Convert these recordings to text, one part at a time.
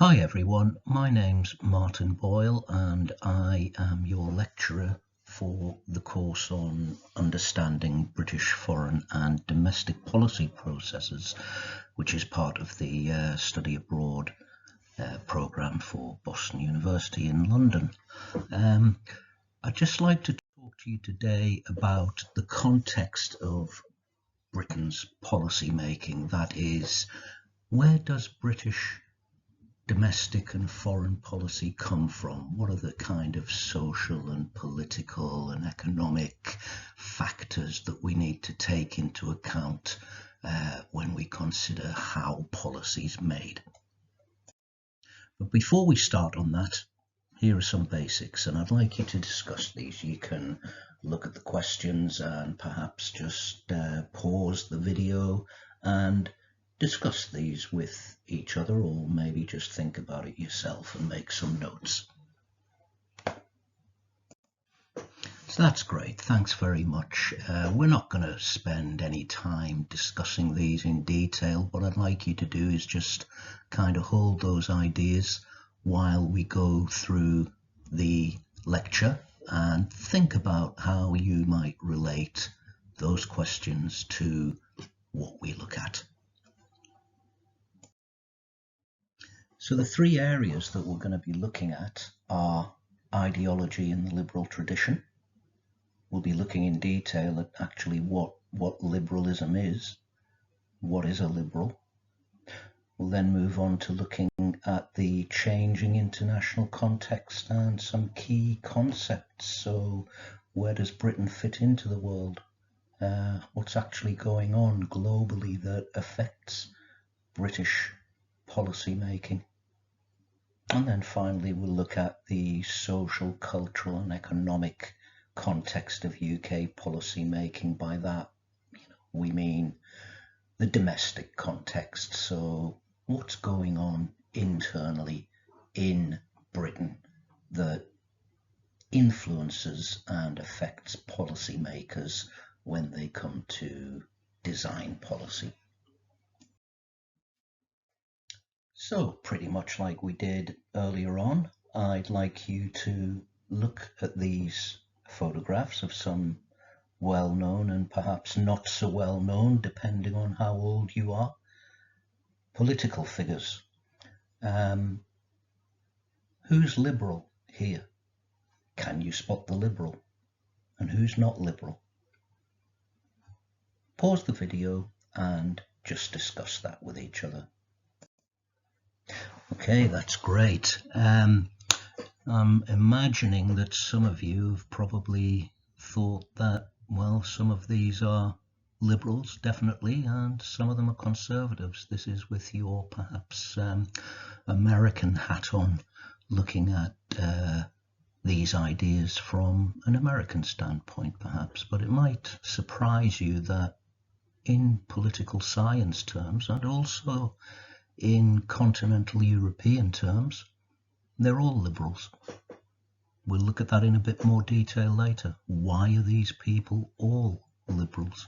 Hi everyone, my name's Martin Boyle and I am your lecturer for the course on understanding British foreign and domestic policy processes, which is part of the study abroad programme for Boston University in London. I'd just like to talk to you today about the context of Britain's policy making. That is, where does British domestic and foreign policy come from? What are the kind of social and political and economic factors that we need to take into account when we consider how policy is made? But before we start on that, here are some basics, and I'd like you to discuss these. You can look at the questions and perhaps just pause the video and discuss these with each other, or maybe just think about it yourself and make some notes. So that's great, thanks very much. We're not going to spend any time discussing these in detail. What I'd like you to do is just kind of hold those ideas while we go through the lecture and think about how you might relate those questions to what we look at. So the three areas that we're going to be looking at are ideology in the liberal tradition. We'll be looking in detail at actually what liberalism is, what is a liberal. We'll then move on to looking at the changing international context and some key concepts. So where does Britain fit into the world? What's actually going on globally that affects British policy making? And then finally, we'll look at the social, cultural and economic context of UK policy making. By that, we mean the domestic context. So what's going on internally in Britain that influences and affects policymakers when they come to design policy. So pretty much like we did earlier on, I'd like you to look at these photographs of some well-known and perhaps not so well-known, depending on how old you are, political figures. Who's liberal here? Can you spot the liberal? And who's not liberal? Pause the video and just discuss that with each other. Okay, that's great. I'm imagining that some of you have probably thought that, well, some of these are liberals, definitely, and some of them are conservatives. This is with your perhaps American hat on, looking at these ideas from an American standpoint, perhaps. But it might surprise you that in political science terms, and also in continental European terms, they're all liberals. We'll look at that in a bit more detail later. Why are these people all liberals?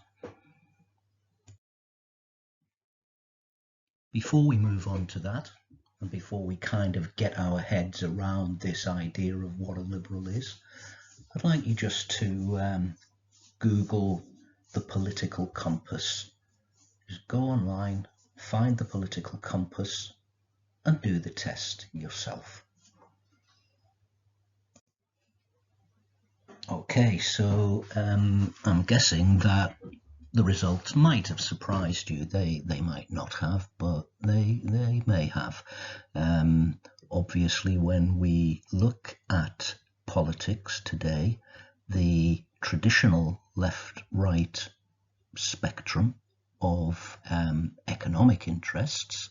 Before we move on to that, and before we kind of get our heads around this idea of what a liberal is, I'd like you just to Google the political compass. Just go online, find the political compass and do the test yourself. Okay, so I'm guessing that the results might have surprised you. They might not have, but they may have. Obviously, when we look at politics today, the traditional left-right spectrum of economic interests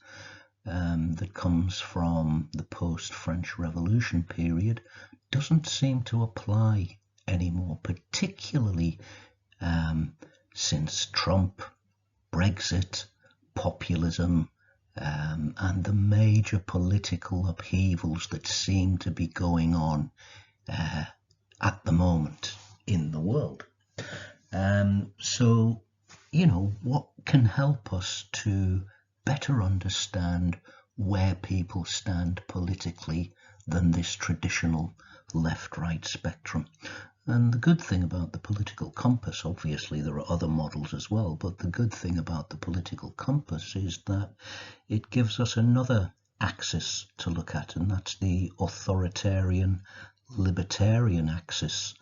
that comes from the post-French Revolution period doesn't seem to apply anymore, particularly since Trump, Brexit, populism, and the major political upheavals that seem to be going on at the moment in the world. So, what can help us to better understand where people stand politically than this traditional left-right spectrum. And the good thing about the political compass, obviously there are other models as well, but the good thing about the political compass is that it gives us another axis to look at, and that's the authoritarian libertarian axis.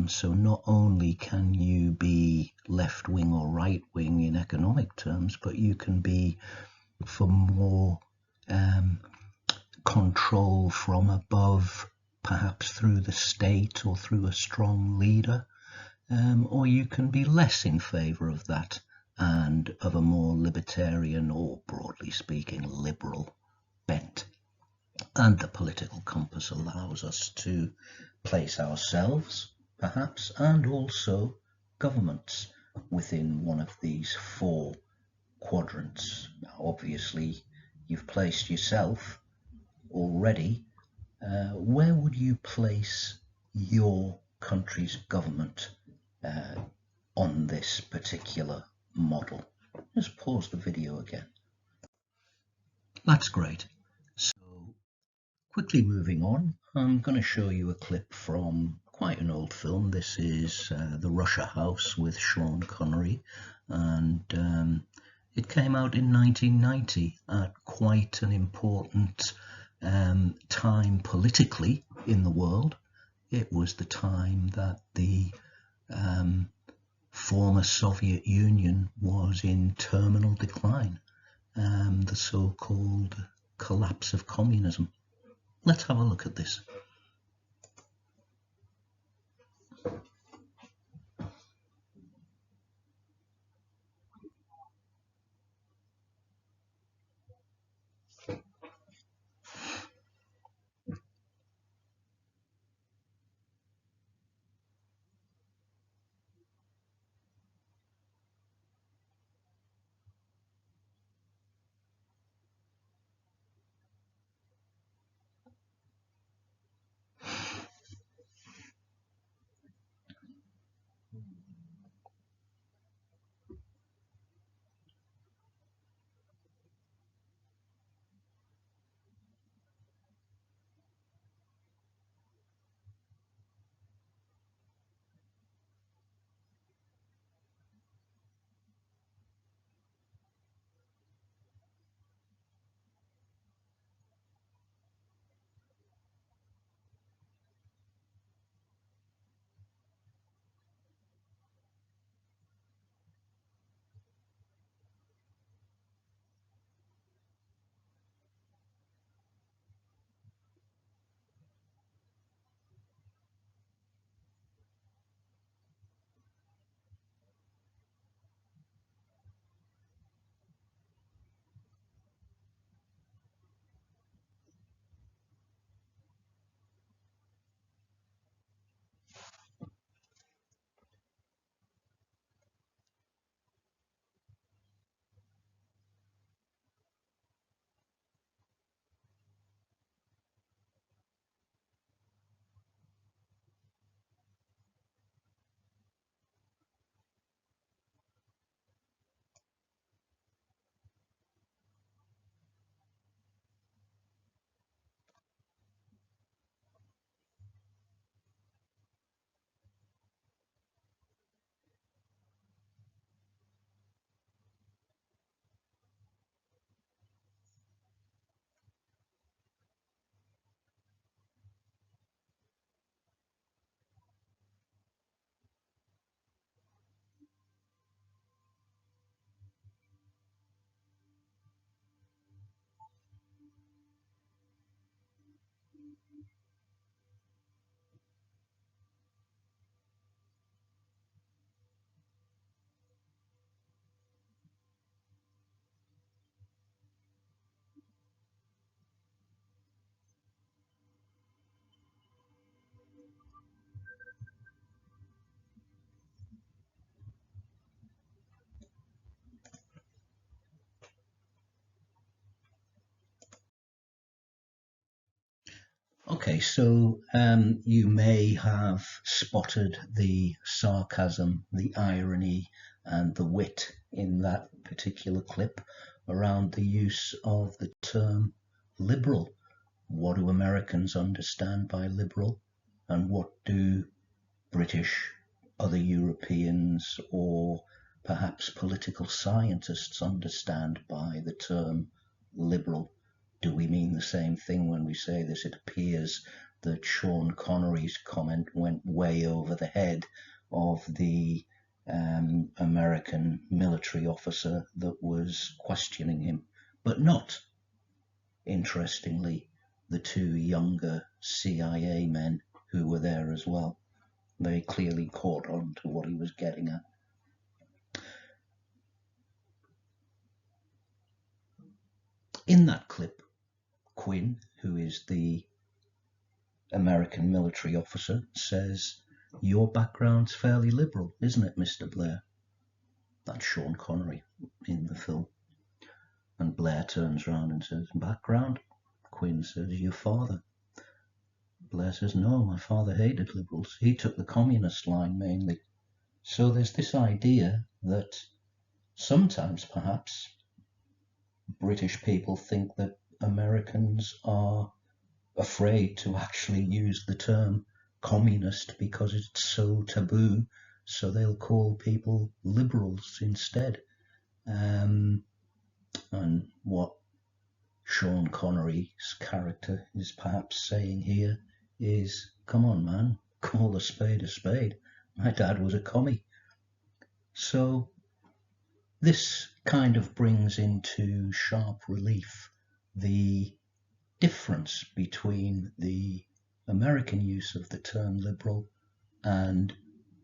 So not only can you be left-wing or right-wing in economic terms, but you can be for more control from above, perhaps through the state or through a strong leader, or you can be less in favour of that and of a more libertarian or, broadly speaking, liberal bent. And the political compass allows us to place ourselves, perhaps, and also governments within one of these four quadrants. Now, obviously, you've placed yourself already. Where would you place your country's government on this particular model? Just pause the video again. That's great. So, quickly moving on, I'm going to show you a clip from quite an old film. This is The Russia House with Sean Connery, and it came out in 1990 at quite an important time politically in the world. It was the time that the former Soviet Union was in terminal decline, the so-called collapse of communism. Let's have a look at this. Okay, so you may have spotted the sarcasm, the irony, and the wit in that particular clip. around the use of the term liberal. What do Americans understand by liberal, and what do British, other Europeans, or perhaps political scientists understand by the term liberal? Do we mean the same thing when we say this? It appears that Sean Connery's comment went way over the head of the American military officer that was questioning him, but not, interestingly, the two younger CIA men who were there as well. They clearly caught on to what he was getting at. In that clip, Quinn, who is the American military officer, says, "Your background's fairly liberal, isn't it, Mr. Blair?" That's Sean Connery in the film. And Blair turns around and says, "Background?" Quinn says, "Your father." Blair says, "No, my father hated liberals. He took the communist line mainly." So there's this idea that sometimes perhaps British people think that Americans are afraid to actually use the term communist because it's so taboo, so they'll call people liberals instead. And what Sean Connery's character is perhaps saying here is, come on, man, call a spade a spade. My dad was a commie. So this kind of brings into sharp relief the difference between the American use of the term liberal and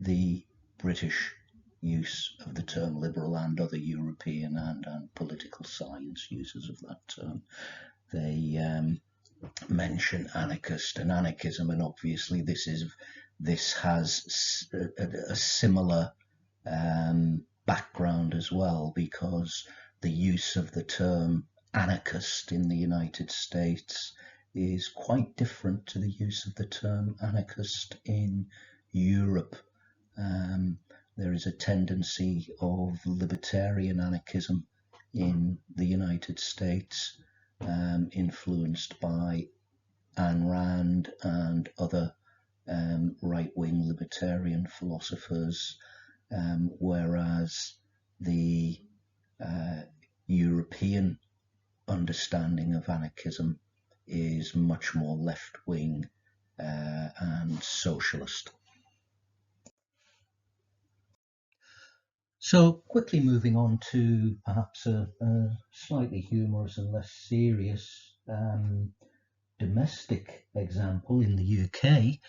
the British use of the term liberal and other European and political science uses of that term. They mention anarchist and anarchism, and obviously this has a similar background as well, because the use of the term anarchist in the United States is quite different to the use of the term anarchist in Europe. There is a tendency of libertarian anarchism in the United States, influenced by Ayn Rand and other right-wing libertarian philosophers, whereas the European understanding of anarchism is much more left-wing and socialist. So quickly moving on to perhaps a slightly humorous and less serious domestic example in the UK.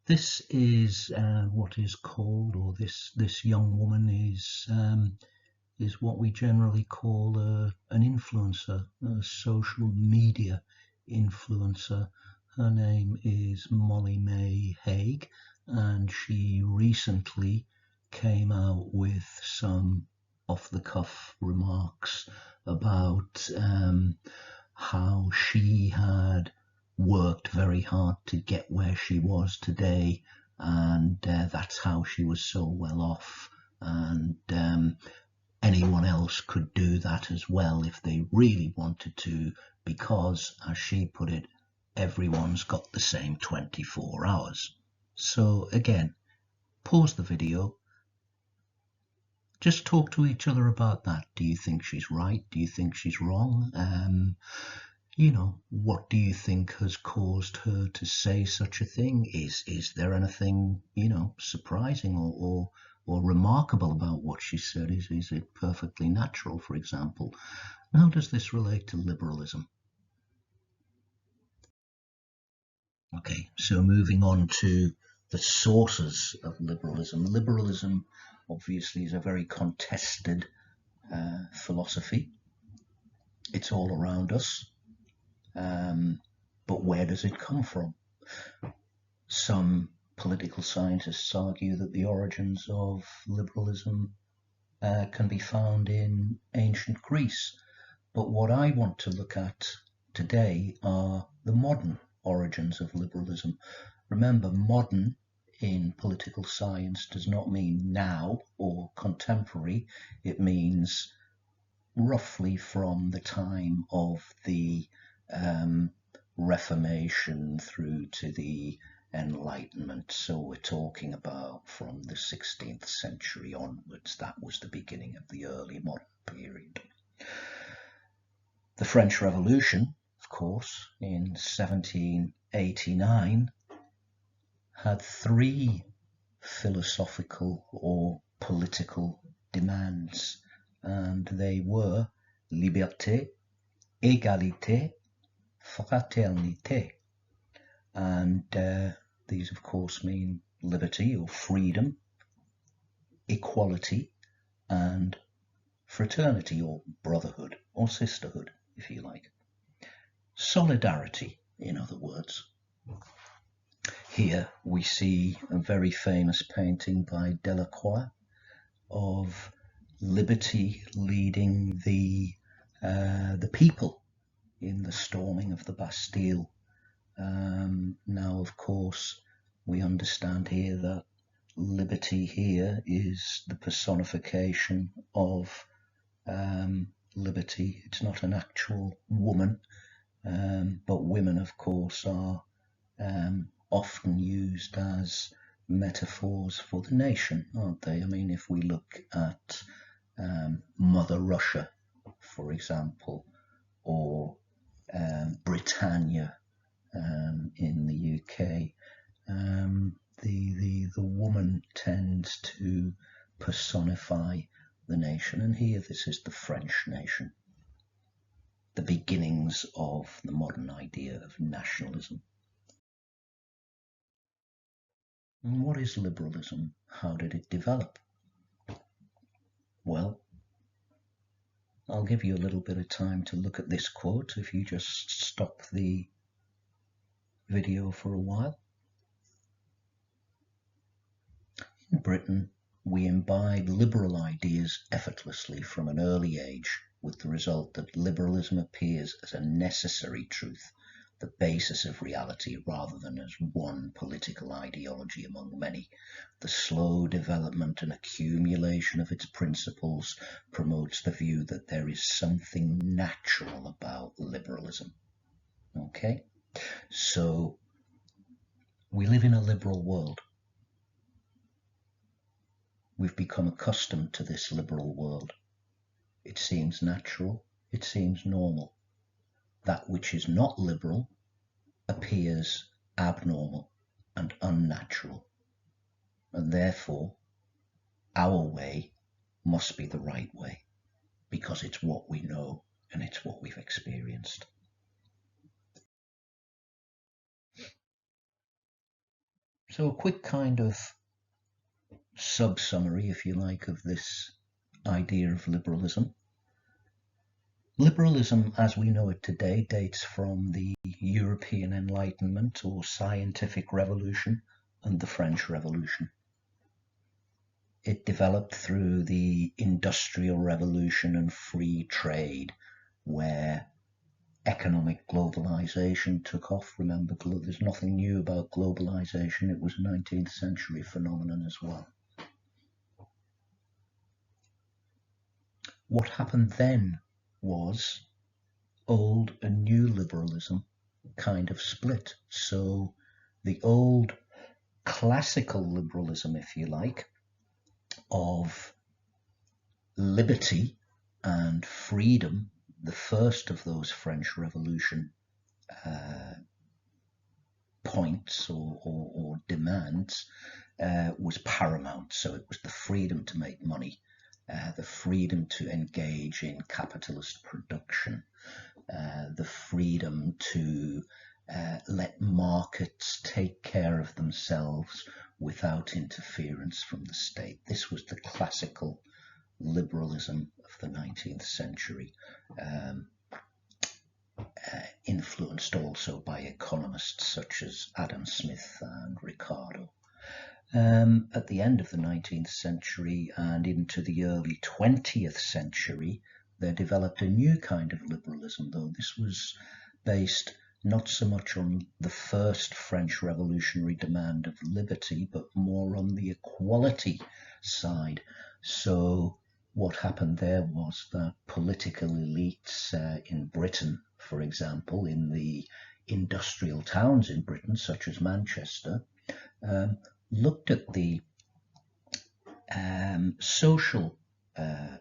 This is what is called, or this young woman is what we generally call an influencer, a social media influencer. Her name is Molly-Mae Hague, and she recently came out with some off-the-cuff remarks about how she had worked very hard to get where she was today, and that's how she was so well off, and anyone else could do that as well if they really wanted to, because, as she put it, everyone's got the same 24 hours. So again, pause the video. Just talk to each other about that. Do you think she's right? Do you think she's wrong? What do you think has caused her to say such a thing? Is there anything, surprising or remarkable about what she said? Is it perfectly natural, for example? And how does this relate to liberalism? Okay, so moving on to the sources of liberalism. Liberalism obviously is a very contested philosophy. It's all around us. But where does it come from? Some political scientists argue that the origins of liberalism can be found in ancient Greece. But what I want to look at today are the modern origins of liberalism. Remember, modern in political science does not mean now or contemporary. It means roughly from the time of the Reformation through to the Enlightenment. So we're talking about from the 16th century onwards. That was the beginning of the early modern period. The French Revolution, of course, in 1789 had three philosophical or political demands, and they were liberté, égalité, fraternité. And these, of course, mean liberty or freedom, equality, and fraternity or brotherhood or sisterhood, if you like. Solidarity, in other words. Here we see a very famous painting by Delacroix of liberty leading the people in the storming of the Bastille. Now, of course, we understand here that liberty here is the personification of liberty. It's not an actual woman, but women, of course, are often used as metaphors for the nation, aren't they? I mean, if we look at Mother Russia, for example, or Britannia in the UK, the woman tends to personify the nation, and here this is the French nation, the beginnings of the modern idea of nationalism. And what is liberalism? How did it develop? Well, I'll give you a little bit of time to look at this quote if you just stop the video for a while. In Britain, we imbibe liberal ideas effortlessly from an early age, with the result that liberalism appears as a necessary truth, the basis of reality rather than as one political ideology among many. The slow development and accumulation of its principles promotes the view that there is something natural about liberalism. Okay? So, we live in a liberal world. We've become accustomed to this liberal world. It seems natural, it seems normal. That which is not liberal appears abnormal and unnatural, and therefore our way must be the right way, because it's what we know and it's what we've experienced. So a quick kind of sub-summary, if you like, of this idea of liberalism. Liberalism, as we know it today, dates from the European Enlightenment or Scientific Revolution and the French Revolution. It developed through the Industrial Revolution and free trade, where economic globalization took off. Remember, there's nothing new about globalization. It was a 19th century phenomenon as well. What happened then was old and new liberalism kind of split. So the old classical liberalism, if you like, of liberty and freedom, the first of those French Revolution points or demands, was paramount. So it was the freedom to make money, the freedom to engage in capitalist production, the freedom to let markets take care of themselves without interference from the state. This was the classical liberalism of the 19th century, influenced also by economists such as Adam Smith and Ricardo. At the end of the 19th century and into the early 20th century, there developed a new kind of liberalism, though this was based not so much on the first French revolutionary demand of liberty, but more on the equality side. So what happened there was that political elites in Britain, for example, in the industrial towns in Britain, such as Manchester, looked at the social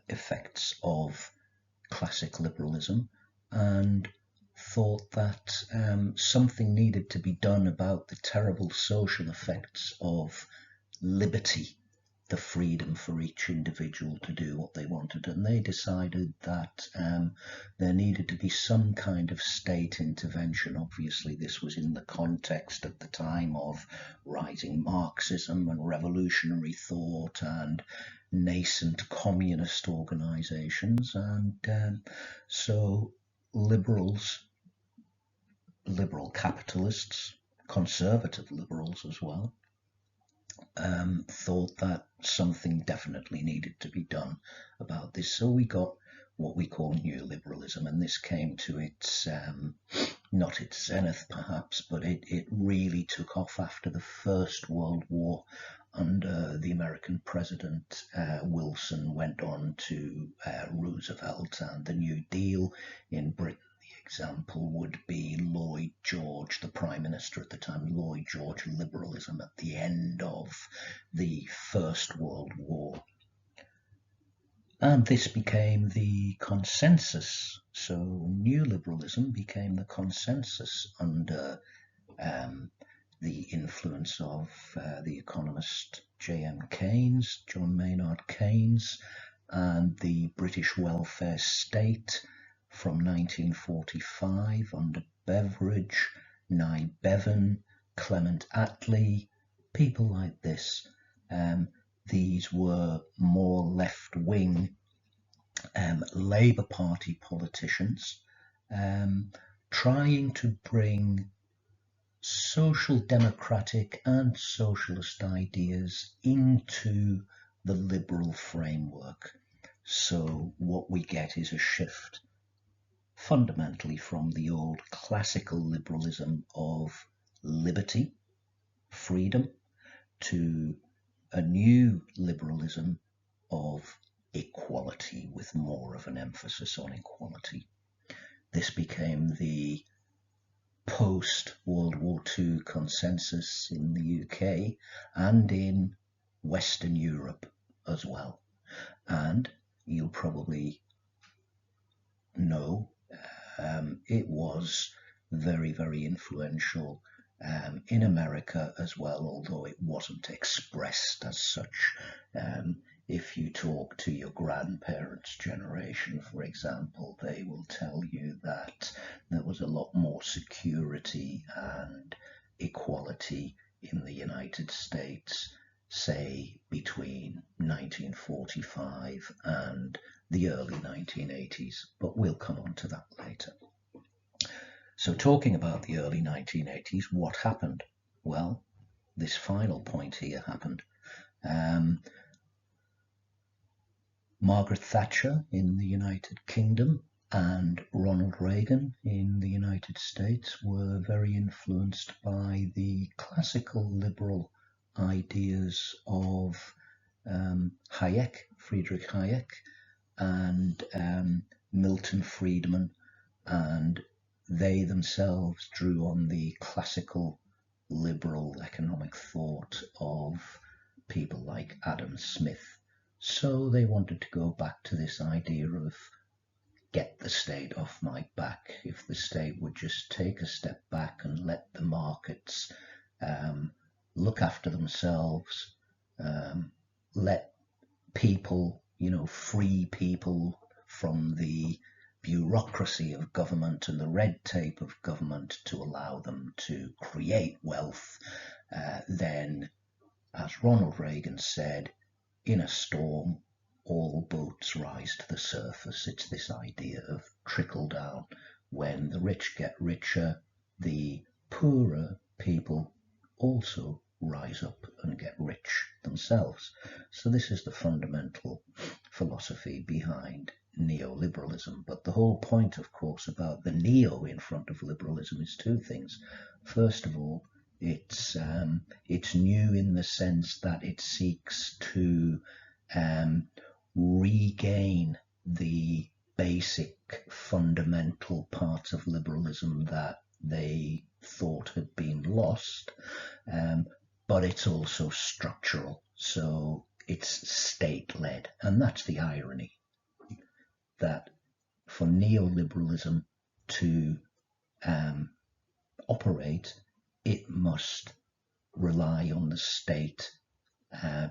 effects of classic liberalism and thought that something needed to be done about the terrible social effects of liberty, the freedom for each individual to do what they wanted. And they decided that there needed to be some kind of state intervention. Obviously, this was in the context at the time of rising Marxism and revolutionary thought and nascent communist organizations. And so liberals, liberal capitalists, conservative liberals as well, thought that something definitely needed to be done about this. So we got what we call neoliberalism, and this came to its, not its zenith perhaps, but it really took off after the First World War. Under the American president Wilson went on to Roosevelt and the New Deal in Britain. Example would be Lloyd George, the Prime Minister at the time, Lloyd George liberalism at the end of the First World War. And this became the consensus. So neoliberalism became the consensus under the influence of the economist John Maynard Keynes, and the British welfare state from 1945 under Beveridge, Nye Bevan, Clement Attlee, people like this. These were more left-wing Labour Party politicians trying to bring social democratic and socialist ideas into the liberal framework. So what we get is a shift fundamentally from the old classical liberalism of liberty, freedom, to a new liberalism of equality, with more of an emphasis on equality. This became the post-World War II consensus in the UK and in Western Europe as well. And you'll probably know it was very, very influential in America as well, although it wasn't expressed as such. If you talk to your grandparents' generation, for example, they will tell you that there was a lot more security and equality in the United States, say between 1945 and the early 1980s, but we'll come on to that later. So talking about the early 1980s, what happened? Well, this final point here happened. Margaret Thatcher in the United Kingdom and Ronald Reagan in the United States were very influenced by the classical liberal ideas of Friedrich Hayek, and Milton Friedman, and they themselves drew on the classical liberal economic thought of people like Adam Smith. So they wanted to go back to this idea of get the state off my back. If the state would just take a step back and let the markets look after themselves, let people, free people from the bureaucracy of government and the red tape of government to allow them to create wealth, then, as Ronald Reagan said, in a storm, all boats rise to the surface. It's this idea of trickle down. When the rich get richer, the poorer people also rise up and get rich themselves. So this is the fundamental philosophy behind neoliberalism. But the whole point, of course, about the neo in front of liberalism is two things. First of all, it's new in the sense that it seeks to regain the basic fundamental parts of liberalism that they thought had been lost, but it's also structural, so it's state-led. And that's the irony, that for neoliberalism to operate, it must rely on the state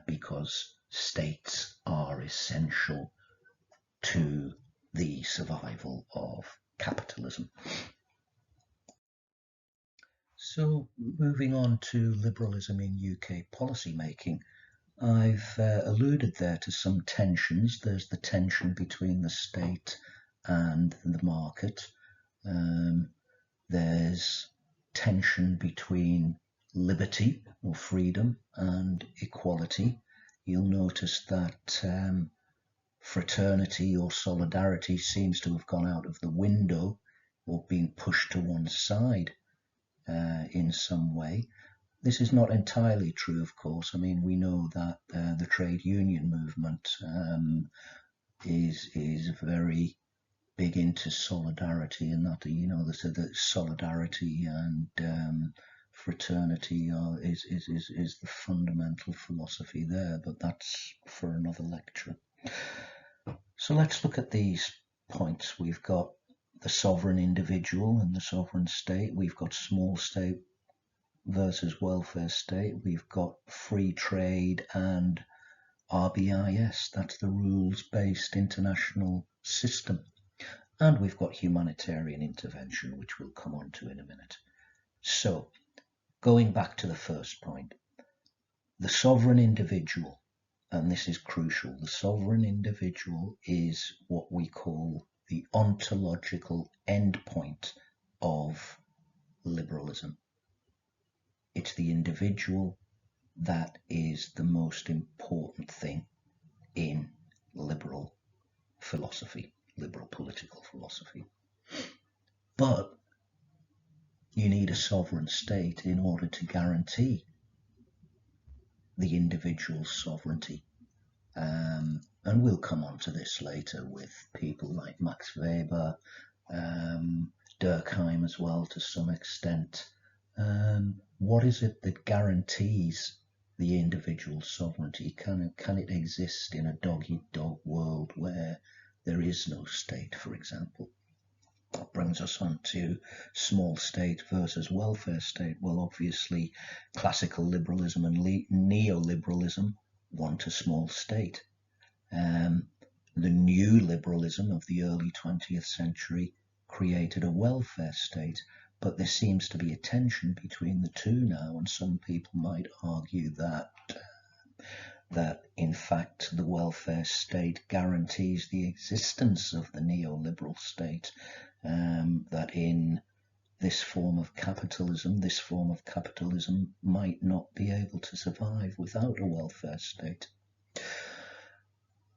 because states are essential to the survival of capitalism. So moving on to liberalism in UK policymaking, I've alluded there to some tensions. There's the tension between the state and the market. There's tension between liberty or freedom and equality. You'll notice that fraternity or solidarity seems to have gone out of the window or been pushed to one side in some way. This is not entirely true, of course. I mean, we know that the trade union movement is very big into solidarity, and that, you know, the solidarity and fraternity is the fundamental philosophy there, but that's for another lecture. So let's look at these points. We've got the sovereign individual and the sovereign state. We've got small state versus welfare state. We've got free trade and RBIS, that's the rules-based international system. And we've got humanitarian intervention, which we'll come on to in a minute. So, going back to the first point, the sovereign individual, and this is crucial, the sovereign individual is what we call the ontological endpoint of liberalism. It's the individual that is the most important thing in liberal philosophy, liberal political philosophy. But you need a sovereign state in order to guarantee the individual's sovereignty. And we'll come on to this later with people like Max Weber, Durkheim as well to some extent. What is it that guarantees the individual's sovereignty? Can it exist in a dog-eat-dog world where there is no state, for example? That brings us on to small state versus welfare state. Well, obviously, classical liberalism and neoliberalism want a small state. The new liberalism of the early 20th century created a welfare state. But there seems to be a tension between the two now, and some people might argue that in fact the welfare state guarantees the existence of the neoliberal state, that in this form of capitalism might not be able to survive without a welfare state.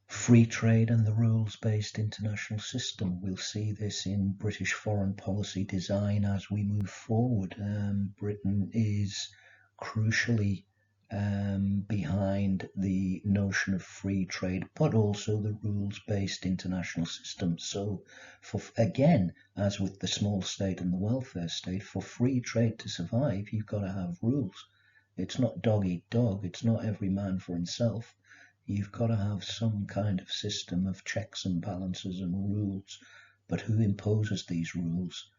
Free trade and the rules-based international system. We'll see this in British foreign policy design as we move forward. Britain is crucially behind the notion of free trade, but also the rules-based international system. So, again, as with the small state and the welfare state, for free trade to survive, you've got to have rules. It's not dog eat dog. It's not every man for himself. You've got to have some kind of system of checks and balances and rules. But who imposes these rules?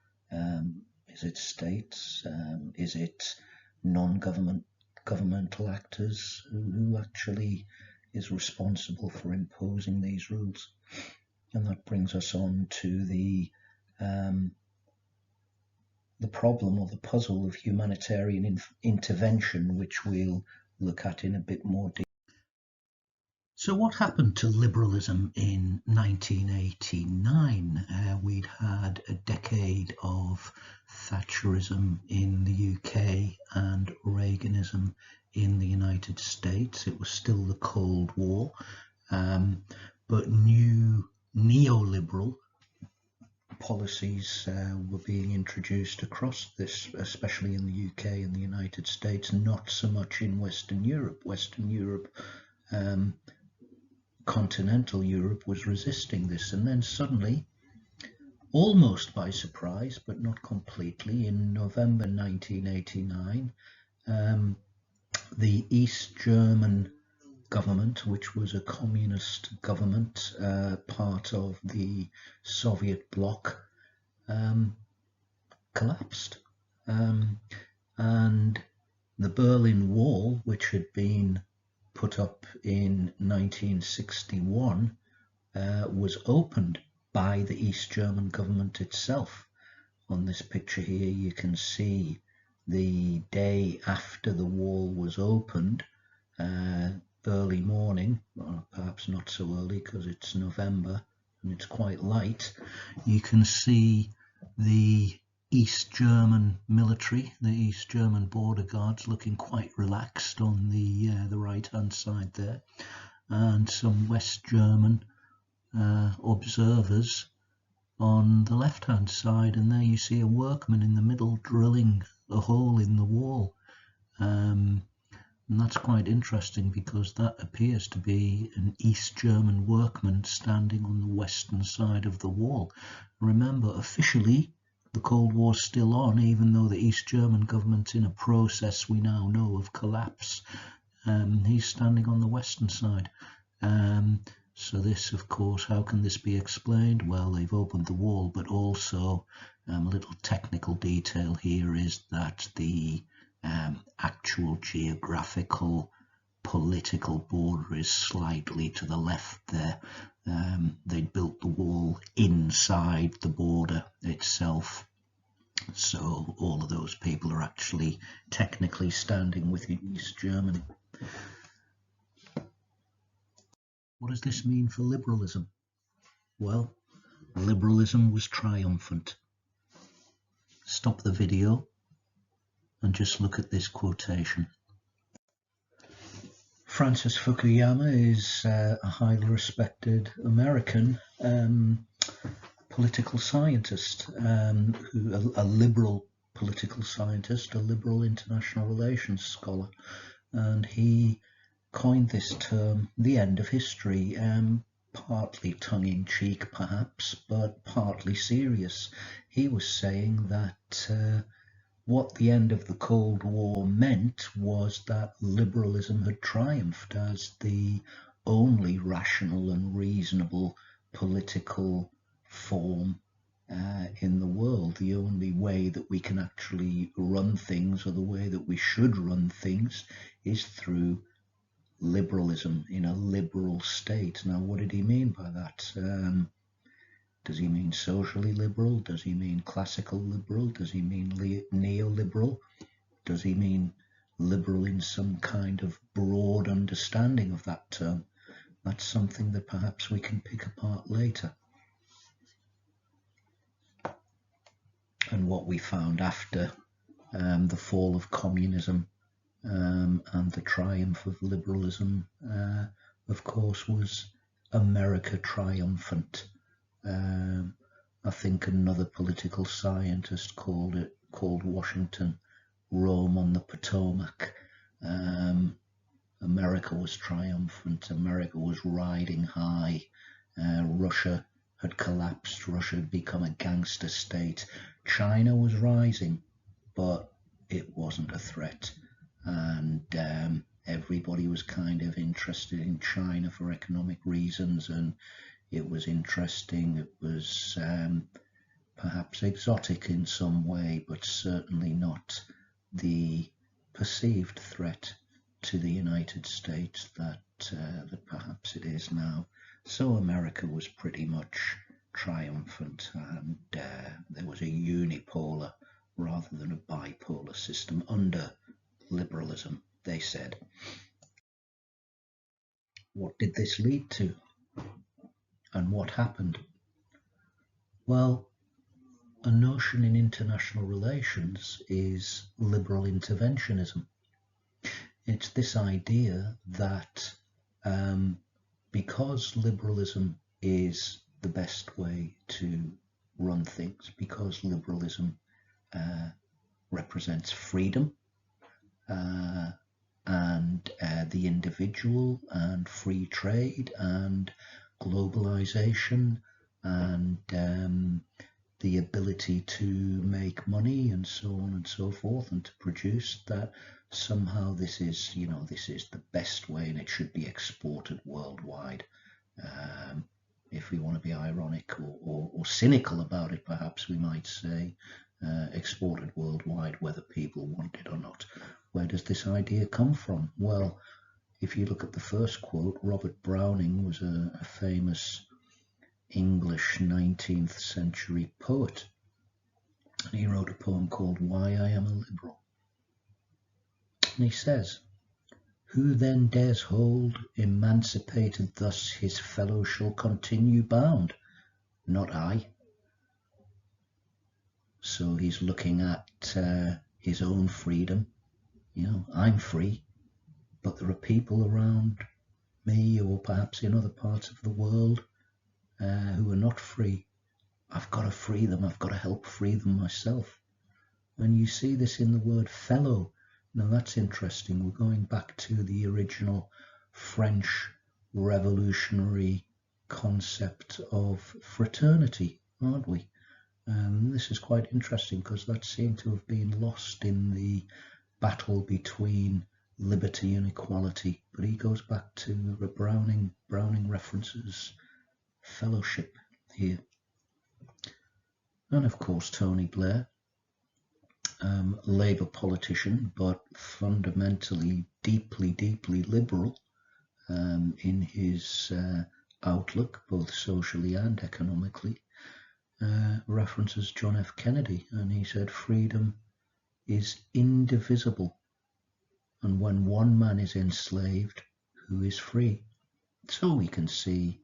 Is it states? Is it non-governmental actors? Who actually is responsible for imposing these rules? And that brings us on to the problem or the puzzle of humanitarian intervention, which we'll look at in a bit more detail. So what happened to liberalism in 1989? We'd had a decade of Thatcherism in the UK and Reaganism in the United States. It was still the Cold War, but new neoliberal policies were being introduced across this, especially in the UK and the United States, not so much in Western Europe. Western Europe continental Europe was resisting this, and then suddenly, almost by surprise, but not completely, in November 1989, the East German government, which was a communist government, part of the Soviet bloc, collapsed. And the Berlin Wall, which had been put up in 1961, was opened by the East German government itself. On this picture here, you can see the day after the wall was opened, early morning, or perhaps not so early because it's November and it's quite light. You can see the East German military, the East German border guards, looking quite relaxed on the right-hand side there, and some West German observers on the left-hand side, and there you see a workman in the middle drilling a hole in the wall. And that's quite interesting because that appears to be an East German workman standing on the western side of the wall. Remember, officially, the Cold War's still on, even though the East German government's in a process we now know of collapse. He's standing on the western side. So this, of course, how can this be explained? Well, they've opened the wall, but also a little technical detail here is that the actual geographical political border is slightly to the left there. They built the wall inside the border itself, so all of those people are actually technically standing with East Germany. What does this mean for liberalism? Well, liberalism was triumphant. Stop the video and just look at this quotation. Francis Fukuyama is a highly respected American political scientist, a liberal political scientist, a liberal international relations scholar, and he coined this term, the end of history, partly tongue-in-cheek perhaps, but partly serious. He was saying that what the end of the Cold War meant was that liberalism had triumphed as the only rational and reasonable political form in the world. The only way that we can actually run things, or the way that we should run things, is through liberalism in a liberal state. Now, what did he mean by that? Does he mean socially liberal? Does he mean classical liberal? Does he mean neoliberal? Does he mean liberal in some kind of broad understanding of that term? That's something that perhaps we can pick apart later. And what we found after the fall of communism and the triumph of liberalism, of course, was America triumphant. I think another political scientist called Washington Rome on the Potomac. America was triumphant. America was riding high. Russia had collapsed. Russia had become a gangster state. China was rising, but it wasn't a threat. And everybody was kind of interested in China for economic reasons, and it was interesting. It was perhaps exotic in some way, but certainly not the perceived threat to the United States that perhaps it is now. So America was pretty much triumphant, and there was a unipolar rather than a bipolar system under liberalism, they said. What did this lead to? And what happened? Well, a notion in international relations is liberal interventionism. It's this idea that because liberalism is the best way to run things, because liberalism represents freedom, and the individual and free trade and globalization and the ability to make money and so on and so forth, and to produce that somehow this is, this is the best way and it should be exported worldwide. If we want to be ironic or cynical about it, perhaps we might say exported worldwide, whether people want it or not. Where does this idea come from? Well, if you look at the first quote, Robert Browning was a famous English 19th century poet, and he wrote a poem called Why I Am a Liberal. And he says, "Who then dares hold, emancipated thus, his fellow shall continue bound? Not I." So he's looking at his own freedom. I'm free, but there are people around me, or perhaps in other parts of the world, who are not free. I've got to free them. I've got to help free them myself. And you see this in the word fellow. Now that's interesting. We're going back to the original French revolutionary concept of fraternity, aren't we? This is quite interesting because that seemed to have been lost in the battle between liberty and equality. But he goes back to the Browning references fellowship here. And of course, Tony Blair, Labour politician, but fundamentally deeply liberal in his outlook, both socially and economically, references John F. Kennedy, and he said freedom is indivisible, and when one man is enslaved, who is free? So we can see,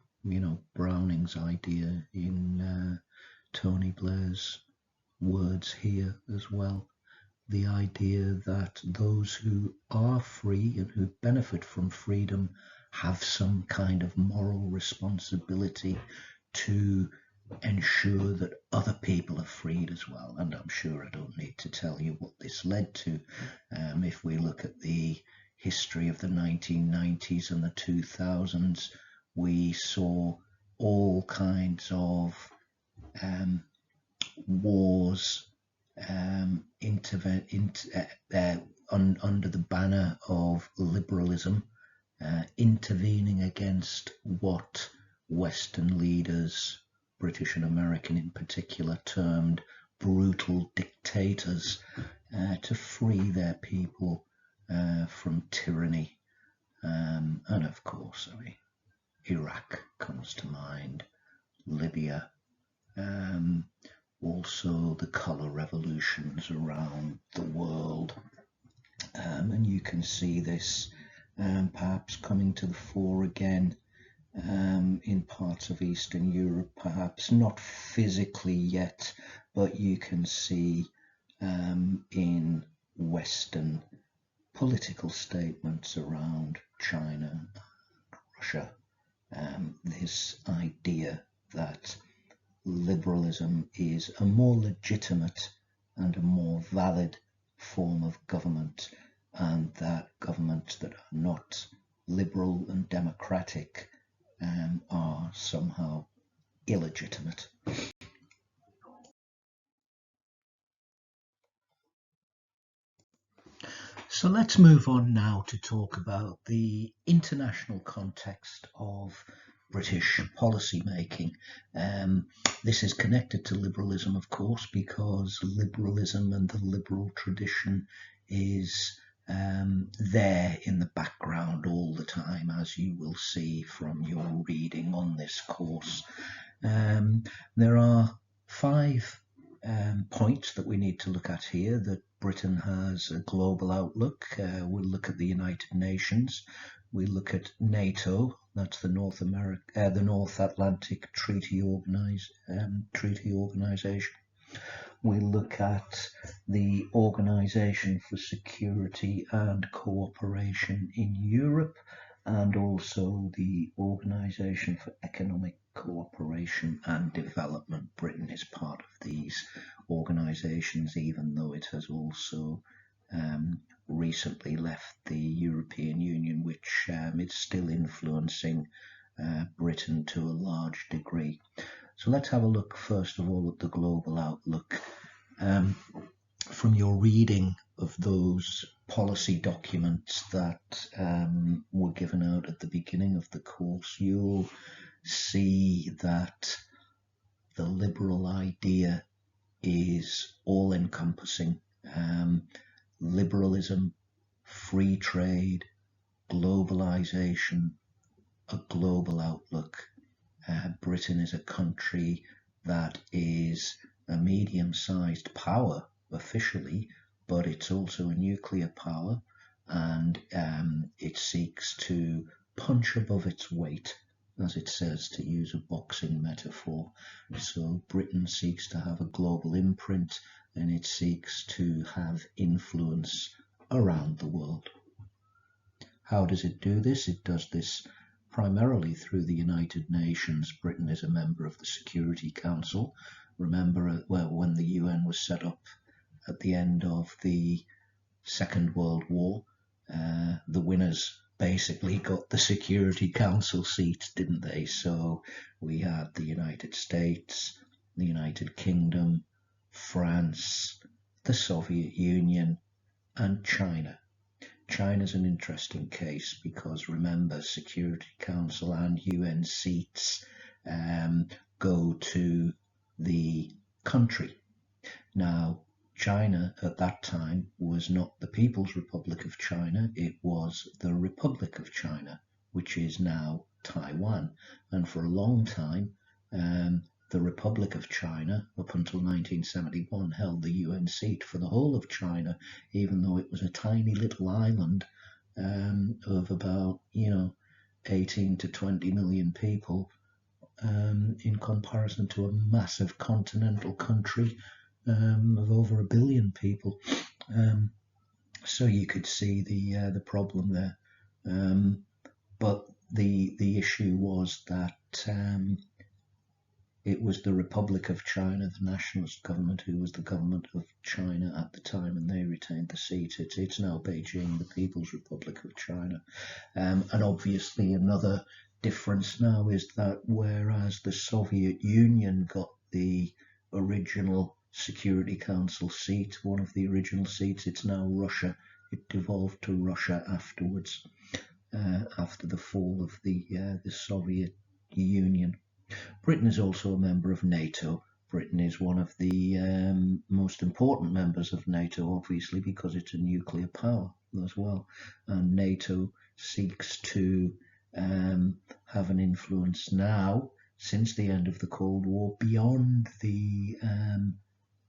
Browning's idea in Tony Blair's words here as well. The idea that those who are free and who benefit from freedom have some kind of moral responsibility to ensure that other people are freed as well. And I'm sure I don't need to tell you what this led to. If we look at the history of the 1990s and the 2000s, we saw all kinds of wars under the banner of liberalism, intervening against what Western leaders, British and American in particular, termed brutal dictators, to free their people from tyranny. And of course, Iraq comes to mind, Libya, also the colour revolutions around the world. And you can see this perhaps coming to the fore again in parts of Eastern Europe, perhaps not physically yet, but you can see in Western political statements around China and Russia, this idea that liberalism is a more legitimate and a more valid form of government, and that governments that are not liberal and democratic are somehow illegitimate. So let's move on now to talk about the international context of British policy making. This is connected to liberalism, of course, because liberalism and the liberal tradition is there in the background all the time, as you will see from your reading on this course. There are 5 points that we need to look at here. That Britain has a global outlook. We'll look at the United Nations. We look at NATO. That's the North Atlantic Treaty Organization. We look at the Organization for Security and Cooperation in Europe, and also the Organization for Economic Cooperation and Development. Britain is part of these organizations, even though it has also recently left the European Union, which is still influencing Britain to a large degree. So let's have a look first of all at the global outlook. From your reading of those policy documents that were given out at the beginning of the course, you'll see that the liberal idea is all-encompassing. Liberalism, free trade, globalization, a global outlook. Britain is a country that is a medium-sized power officially, but it's also a nuclear power, and it seeks to punch above its weight, as it says, to use a boxing metaphor. So Britain seeks to have a global imprint, and it seeks to have influence around the world. How does it do this? It does this primarily through the United Nations. Britain is a member of the Security Council. Remember, when the UN was set up at the end of the Second World War, the winners basically got the Security Council seat, didn't they? So we had the United States, the United Kingdom, France, the Soviet Union, and China. China's an interesting case because, remember, Security Council and UN seats go to the country. Now, China at that time was not the People's Republic of China, it was the Republic of China, which is now Taiwan. And for a long time, the Republic of China, up until 1971, held the UN seat for the whole of China, even though it was a tiny little island of about, 18 to 20 million people, in comparison to a massive continental country of over 1 billion people. So you could see the problem there. But the issue was that it was the Republic of China, the nationalist government, who was the government of China at the time, and they retained the seat. It's now Beijing, the People's Republic of China. And obviously another difference now is that whereas the Soviet Union got the original Security Council seat, one of the original seats, it's now Russia. It devolved to Russia afterwards, after the fall of the Soviet Union. Britain is also a member of NATO. Britain is one of the most important members of NATO, obviously, because it's a nuclear power as well. And NATO seeks to have an influence now, since the end of the Cold War, beyond the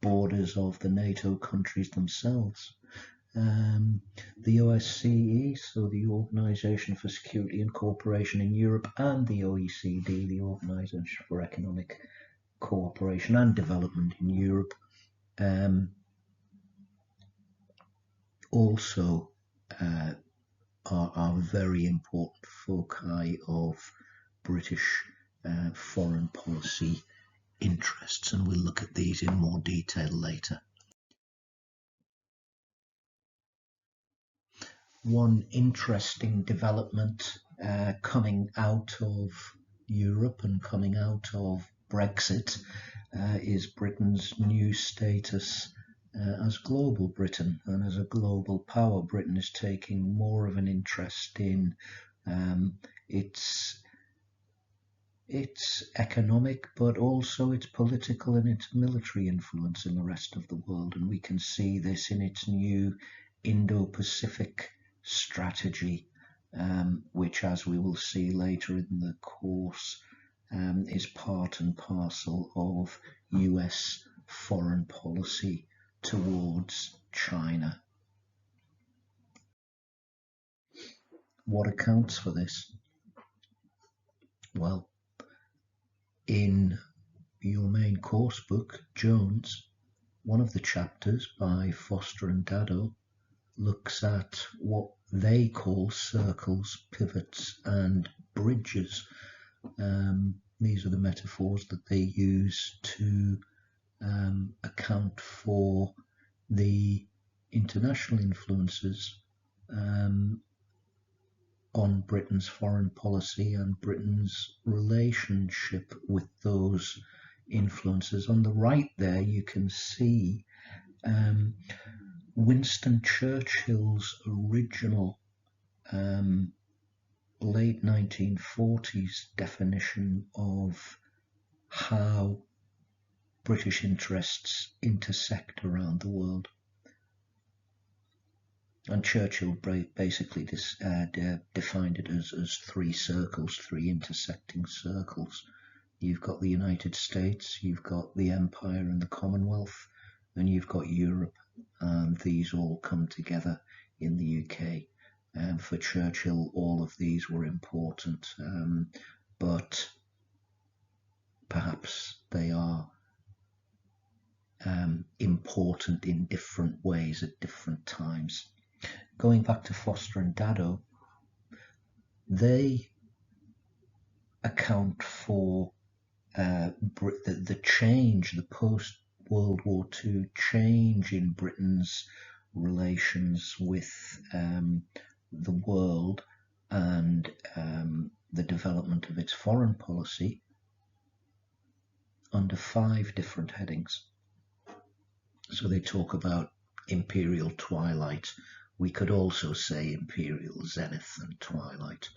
borders of the NATO countries themselves. The OSCE, so the Organization for Security and Cooperation in Europe, and the OECD, the Organization for Economic Cooperation and Development in Europe, also are very important foci of British foreign policy interests, and we'll look at these in more detail later. One interesting development coming out of Europe and coming out of Brexit is Britain's new status as global Britain, and as a global power. Britain is taking more of an interest in its economic, but also its political and its military influence in the rest of the world, and we can see this in its new Indo-Pacific strategy, which, as we will see later in the course, is part and parcel of US foreign policy towards China. What accounts for this? Well, in your main course book, Jones, one of the chapters by Foster and Dado looks at what they call circles, pivots, and bridges. These are the metaphors that they use to account for the international influences on Britain's foreign policy and Britain's relationship with those influences. On the right there, you can see Winston Churchill's original late 1940s definition of how British interests intersect around the world. And Churchill basically defined it as three circles, three intersecting circles. You've got the United States, you've got the Empire and the Commonwealth, and you've got Europe, and these all come together in the UK. For Churchill, all of these were important, but perhaps they are important in different ways at different times. Going back to Foster and Dado, they account for the change, the post-World War II change in Britain's relations with the world and the development of its foreign policy under 5 different headings. So they talk about imperial twilight. We could also say imperial zenith and twilight.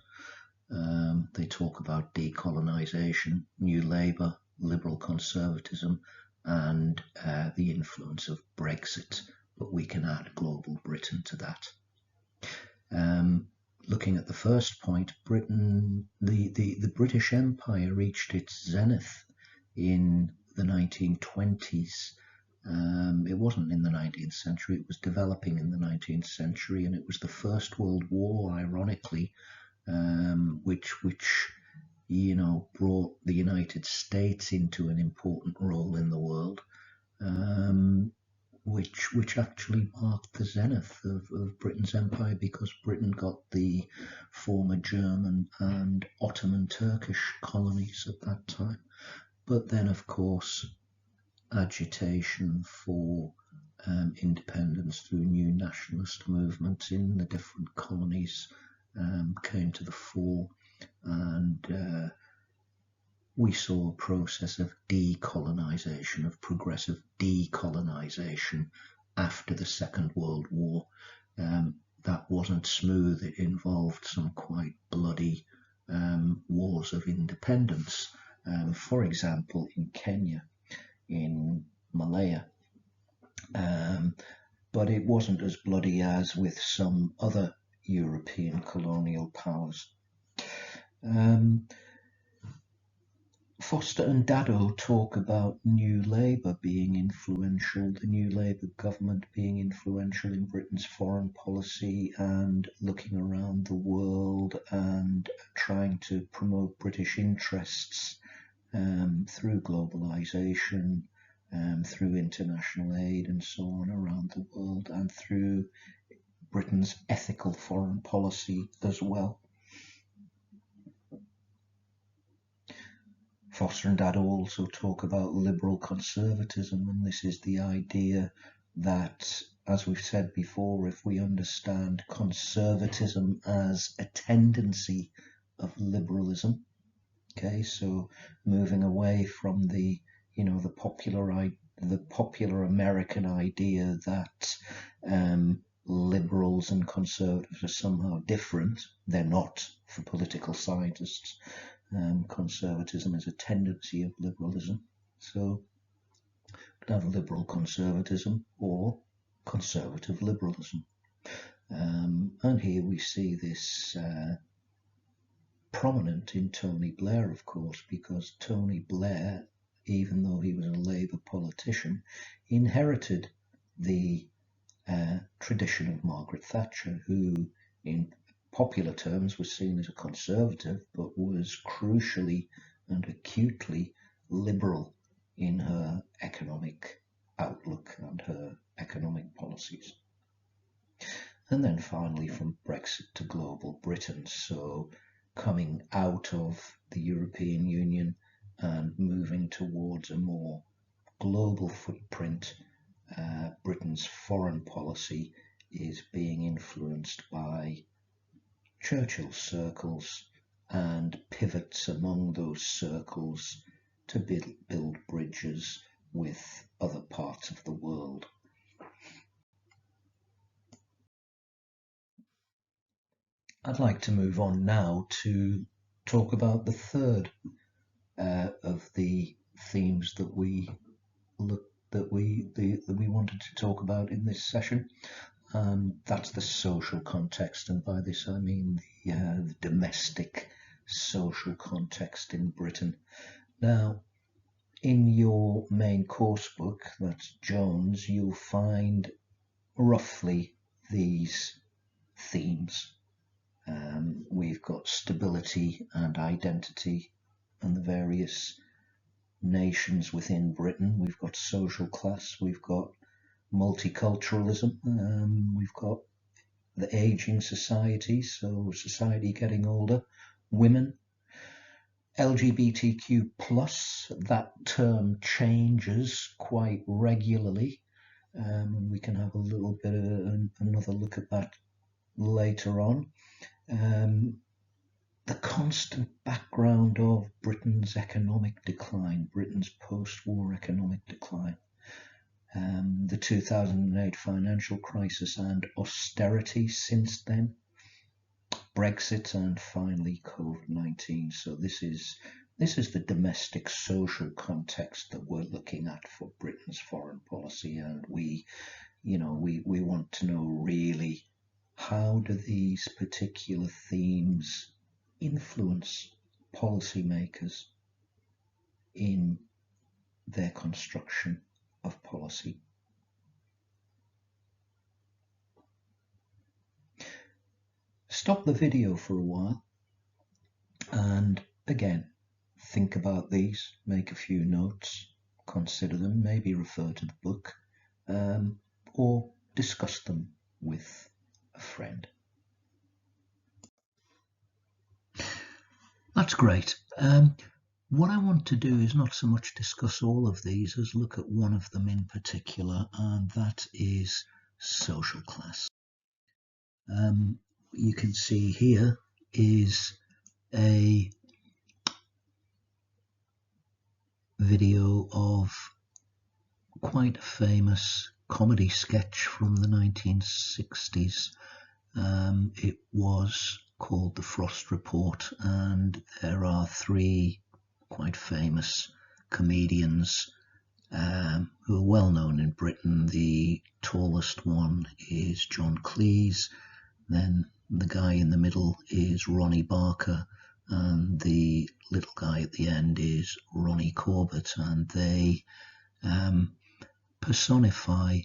They talk about decolonization, New Labour, liberal conservatism, and the influence of Brexit. But we can add global Britain to that. Looking at the first point, Britain, the British Empire reached its zenith in the 1920s. It wasn't in the 19th century, it was developing in the 19th century, and it was the First World War, ironically, which brought the United States into an important role in the world, which actually marked the zenith of Britain's empire, because Britain got the former German and Ottoman Turkish colonies at that time. But then, of course, agitation for independence through new nationalist movements in the different colonies came to the fore, and we saw a process of decolonization, of progressive decolonization after the Second World War. That wasn't smooth. It involved some quite bloody wars of independence. For example, in Kenya, in Malaya, but it wasn't as bloody as with some other European colonial powers. Foster and Dado talk about New Labour being influential, the New Labour government being influential in Britain's foreign policy and looking around the world and trying to promote British interests through globalisation, through international aid and so on around the world, and through Britain's ethical foreign policy as well. Foster and Dado also talk about liberal conservatism, and this is the idea that, as we've said before, if we understand conservatism as a tendency of liberalism, okay, so moving away from the popular American idea that liberals and conservatives are somehow different. They're not, for political scientists. Conservatism is a tendency of liberalism. So we could have liberal conservatism or conservative liberalism. And here we see this prominent in Tony Blair, of course, because Tony Blair, even though he was a Labour politician, inherited the tradition of Margaret Thatcher, who in popular terms was seen as a conservative, but was crucially and acutely liberal in her economic outlook and her economic policies. And then finally, from Brexit to global Britain, so coming out of the European Union and moving towards a more global footprint, Britain Britain's foreign policy is being influenced by Churchill's circles and pivots among those circles to build bridges with other parts of the world. I'd like to move on now to talk about the third of the themes that we wanted to talk about in this session. That's the social context, and by this I mean the domestic social context in Britain. Now, in your main course book, that's Jones, you'll find roughly these themes. We've got stability and identity and the various nations within Britain. We've got social class, we've got multiculturalism, we've got the aging society, so society getting older, women, LGBTQ+, that term changes quite regularly. We can have a little bit of another look at that later on. The constant background of Britain's economic decline, Britain's post-war economic decline, the 2008 financial crisis and austerity since then, Brexit, and finally COVID-19. So this is the domestic social context that we're looking at for Britain's foreign policy, and we want to know really, how do these particular themes influence policymakers in their construction of policy? Stop the video for a while and again think about these, make a few notes, consider them, maybe refer to the book, or discuss them with a friend. That's great. What I want to do is not so much discuss all of these as look at one of them in particular, and that is social class. You can see here is a video of quite a famous comedy sketch from the 1960s. It was called The Frost Report, and there are three quite famous comedians who are well known in Britain. The tallest one is John Cleese, then the guy in the middle is Ronnie Barker, and the little guy at the end is Ronnie Corbett, and they personify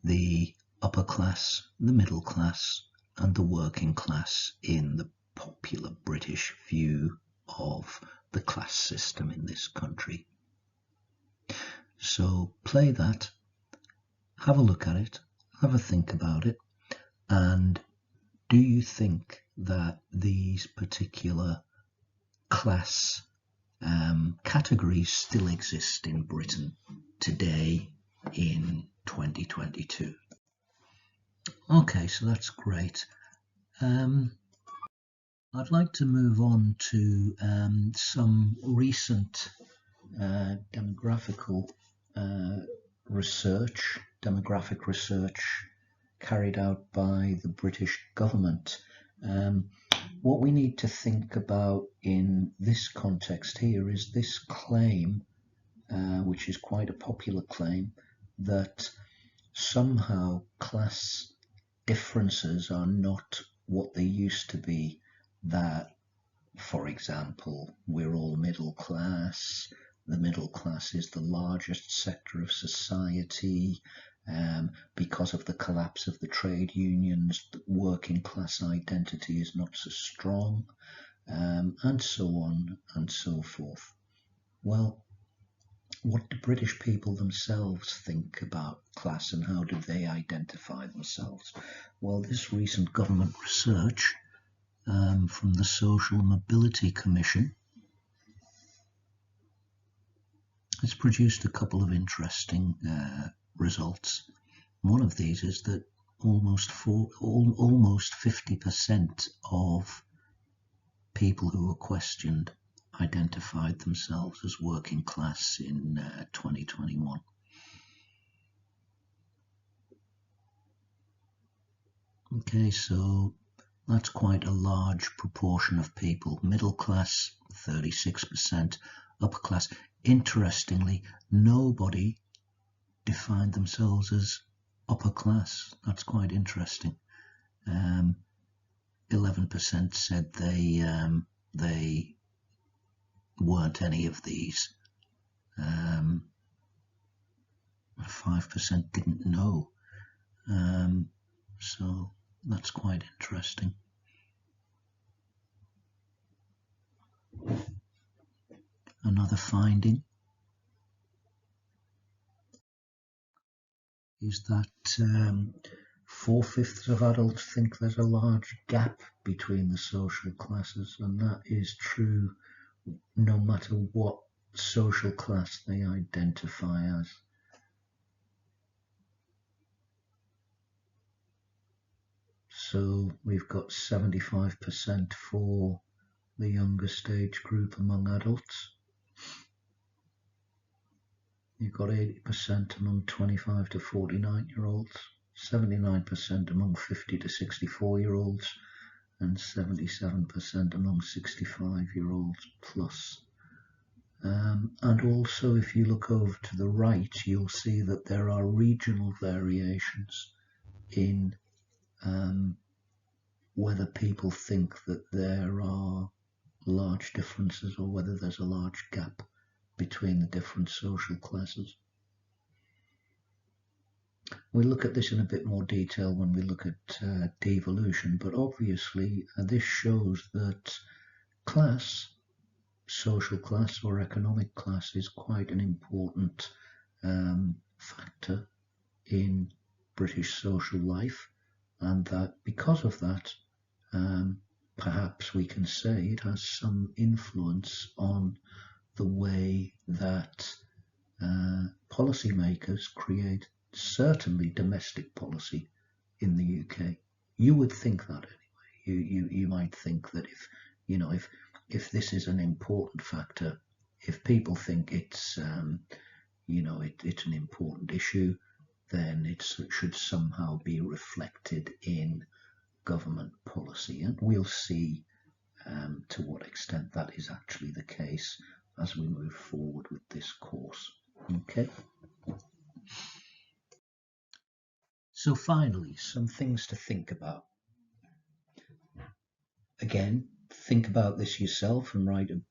the upper class, the middle class, and the working class in the popular British view of the class system in this country. So play that, have a look at it, have a think about it, and do you think that these particular class categories still exist in Britain today in 2022? Okay, so that's great. I'd like to move on to some recent demographic research carried out by the British government. What we need to think about in this context here is this claim, which is quite a popular claim, that somehow class differences are not what they used to be, that, for example, we're all middle class, the middle class is the largest sector of society, because of the collapse of the trade unions, the working class identity is not so strong, and so on and so forth. Well, what do British people themselves think about class, and how do they identify themselves? Well, this recent government research from the Social Mobility Commission has produced a couple of interesting results. One of these is that almost 50% of people who were questioned identified themselves as working class in 2021. Okay, so that's quite a large proportion of people. Middle class, 36%, upper class. Interestingly, nobody defined themselves as upper class. That's quite interesting. 11% said they weren't any of these. 5% didn't know. So that's quite interesting. Another finding is that 4/5 of adults think there's a large gap between the social classes, and that is true no matter what social class they identify as. So we've got 75% for the youngest age group among adults. You've got 80% among 25 to 49-year-olds, 79% among 50 to 64-year-olds, and 77% among 65-year-olds plus. And also, if you look over to the right, you'll see that there are regional variations in whether people think that there are large differences or whether there's a large gap between the different social classes. We'll look at this in a bit more detail when we look at devolution, but obviously this shows that class, social class or economic class, is quite an important factor in British social life, and that because of that, perhaps we can say it has some influence on the way that policymakers create certainly domestic policy in the UK. You would think that anyway. You might think that if this is an important factor, if people think it's it's an important issue, then it should somehow be reflected in government policy, and we'll see to what extent that is actually the case as we move forward with this course. Okay. So finally, some things to think about. Again, think about this yourself and write a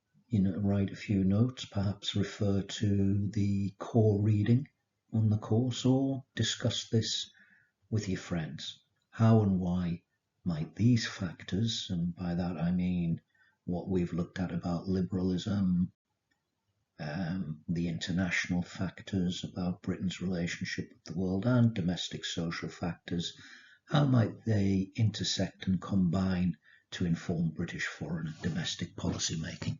few notes, perhaps refer to the core reading on the course or discuss this with your friends. How and why might these factors, and by that I mean what we've looked at about liberalism, the international factors about Britain's relationship with the world, and domestic social factors, how might they intersect and combine to inform British foreign and domestic policy making?